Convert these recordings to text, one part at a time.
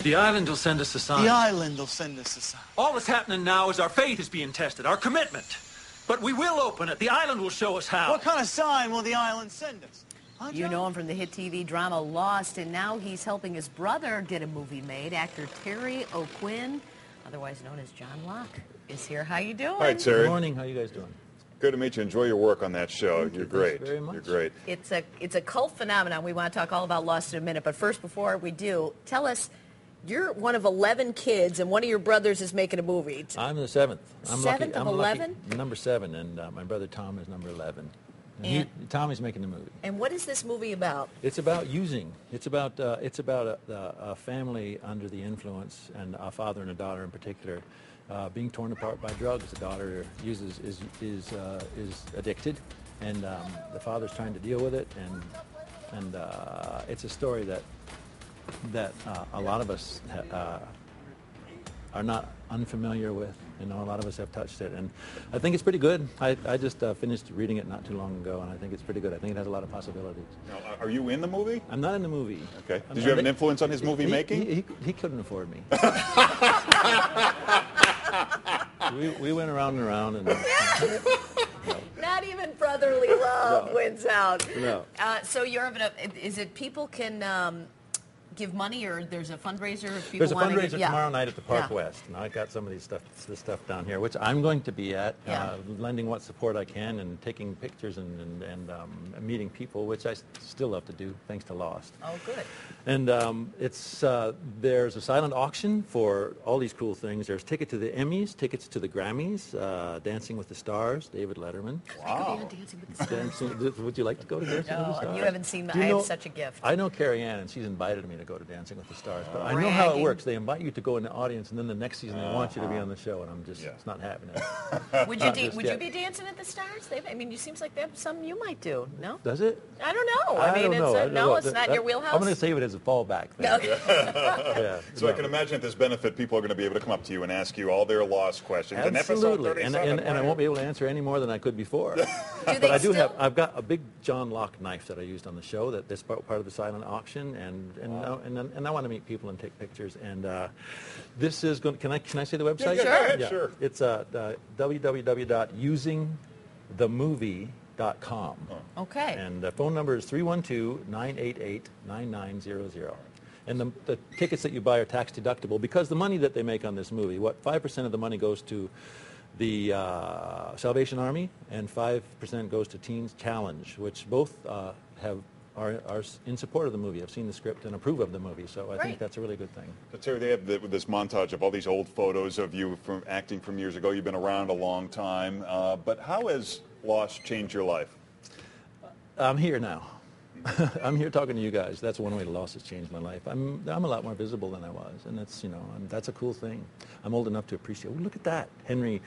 The island will send us a sign. The island will send us a sign. All that's happening now is our faith is being tested, our commitment. But we will open it. The island will show us how. What kind of sign will the island send us? Huh, You know him from the hit TV drama Lost, and now he's helping his brother get a movie made. Actor Terry O'Quinn, otherwise known as John Locke, is here. How you doing? Hi, Terry. Good morning. How you guys doing? Good to meet you. Enjoy your work on that show. Thank You're you. great. Thanks very much. You're great. It's a cult phenomenon. We want to talk all about Lost in a minute, but first, before we do, tell us, you're one of 11 kids, and one of your brothers is making a movie. I'm the seventh. Seventh of 11? Number 7, and my brother Tom is number 11. And Tommy's making the movie. And what is this movie about? It's about using. It's about a family under the influence, and a father and a daughter in particular, being torn apart by drugs. The daughter is addicted, and the father's trying to deal with it. And it's a story that a lot of us are not unfamiliar with. You know, a lot of us have touched it, and I think it's pretty good. I just finished reading it not too long ago, and I think it's pretty good. I think it has a lot of possibilities. Now, are you in the movie? I'm not in the movie. Okay. Did you have an influence on his movie making? He couldn't afford me. we went around and around, and Not even brotherly love No. wins out. No. So you're having is it people can give money, or there's a fundraiser if people there's a want to fundraiser give? Yeah. tomorrow night at the Park Yeah. West, and I got some of this stuff down here, which I'm going to be at, Yeah. lending what support I can and taking pictures and meeting people, which I still love to do, thanks to Lost. Oh, good. And there's a silent auction for all these cool things. There's ticket to the Emmys, tickets to the Grammys, Dancing with the Stars, David Letterman. I could be on Dancing with the Stars. Would you like to go to Dancing with the No, Stars? you haven't seen. Do you I know- have such a gift. I know Carrie Ann, and she's invited me to go to Dancing with the Stars. But I know how it Bragging. works. They invite you to go in the audience, and then the next season they want you to be on the show, and I'm just, it's not happening. Would Not you just would you yet. be dancing at the Stars? I mean, it seems like that's something you might do. No, Does it? I don't know. I mean, don't know. I don't know. it's not your wheelhouse. I'm going to save it as a fallback thing. Okay. Yeah. So I can imagine at this benefit, people are going to be able to come up to you and ask you all their Lost questions. In episode Absolutely, 37, and I won't be able to answer any more than I could before. Do But they I do still? I've got a big John Locke knife that I used on the show. That this part of the silent auction, and I want to meet people and take pictures. And this is going. Can I say the website? Yeah, go ahead, sure. It's www.usingthemovie.com. Okay. And the phone number is 312-988-9900. And the tickets that you buy are tax deductible because the money that they make on this movie, 5% of the money goes to the Salvation Army and 5% goes to Teens Challenge, which both are in support of the movie. I've seen the script and approve of the movie, so I Great. think that's a really good thing. So Terry, they have this montage of all these old photos of you from acting from years ago. You've been around a long time. But how has Lost changed your life? I'm here now. I'm here talking to you guys. That's one way Lost has changed my life. I'm a lot more visible than I was, and that's a cool thing. I'm old enough to appreciate. Oh, look at that, Henry.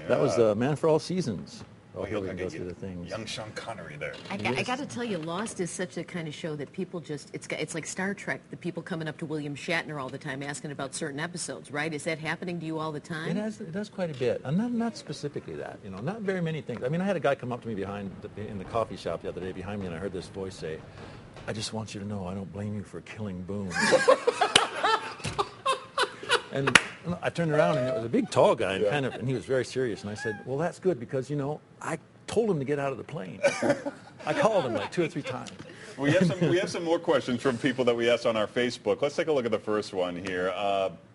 That was the Man for All Seasons. Oh, here we can go through the things. Young Sean Connery there. I got to tell you, Lost is such a kind of show that people it's like Star Trek, the people coming up to William Shatner all the time asking about certain episodes, right? Is that happening to you all the time? It does quite a bit, and not specifically that. Not very many things. I mean, I had a guy come up to me in the coffee shop the other day behind me, and I heard this voice say, "I just want you to know I don't blame you for killing Boone." And I turned around, and it was a big, tall guy, and he was very serious. And I said, "Well, that's good because I told him to get out of the plane. I called him like 2 or 3 times." We have some more questions from people that we asked on our Facebook. Let's take a look at the first one here.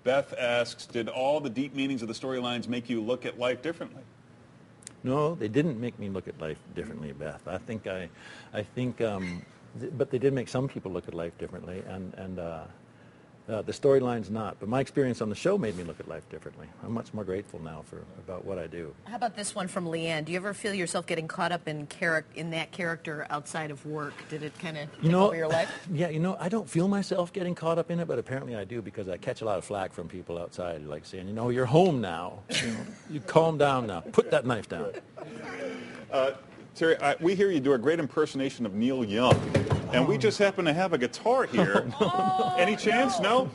Beth asks, "Did all the deep meanings of the storylines make you look at life differently?" No, they didn't make me look at life differently, Beth. I think, but they did make some people look at life differently, and the storyline's not. But my experience on the show made me look at life differently. I'm much more grateful now about what I do. How about this one from Leanne? Do you ever feel yourself getting caught up in that character outside of work? Did it kind of take over your life? Yeah, I don't feel myself getting caught up in it, but apparently I do because I catch a lot of flack from people outside, like saying, "You're home now. You calm down now. Put that knife down." Terry, we hear you do a great impersonation of Neil Young, and we just happen to have a guitar here. Any chance? No?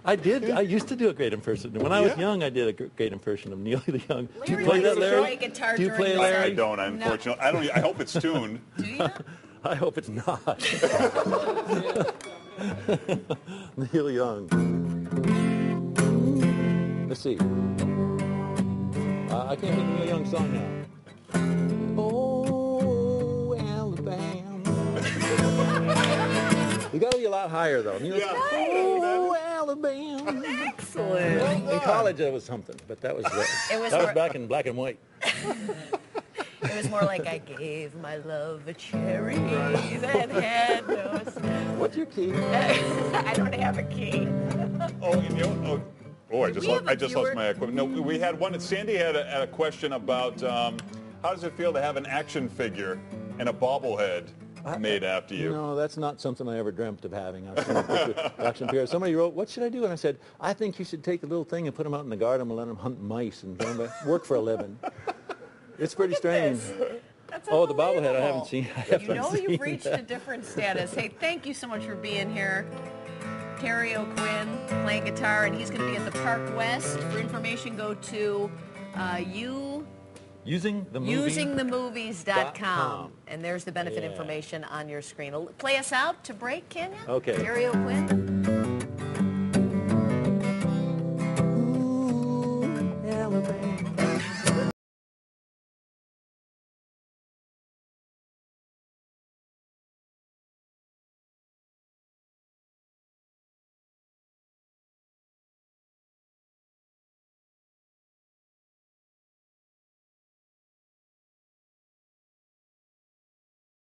I did. I used to do a great impersonation. When I was young, I did a great impression of Neil Young. Do you play that, Larry? Do you play, Larry? I don't, unfortunately. No. I hope it's tuned. Do you? I hope it's not. Neil Young. Let's see. I can't think of a Young song now. Oh, Alabama. You got to be a lot higher though. You know, oh, Alabama. Excellent. In college, that was something, but that was It was that was more- back in black and white. It was more like I gave my love a cherry that had no snow. What's your key? I don't have a key. Oh, and you know, I just we have a lost viewer? my equipment. No, we had one. Sandy had a question about how does it feel to have an action figure and a bobblehead made after you? No, that's not something I ever dreamt of having. I've seen a picture of action figure. Somebody wrote, "What should I do?" And I said, "I think you should take a little thing and put them out in the garden and let them hunt mice and work for a living." It's pretty strange. That's Oh, the bobblehead, I haven't unbelievable. seen. I You haven't know you've seen reached that. a different status. Hey, thank you so much for being here. Terry O'Quinn playing guitar, and he's going to be at the Park West. For information, go to usingthemovies.com. and there's the benefit Yeah. information on your screen. Play us out to break, can you? Okay. Terry O'Quinn.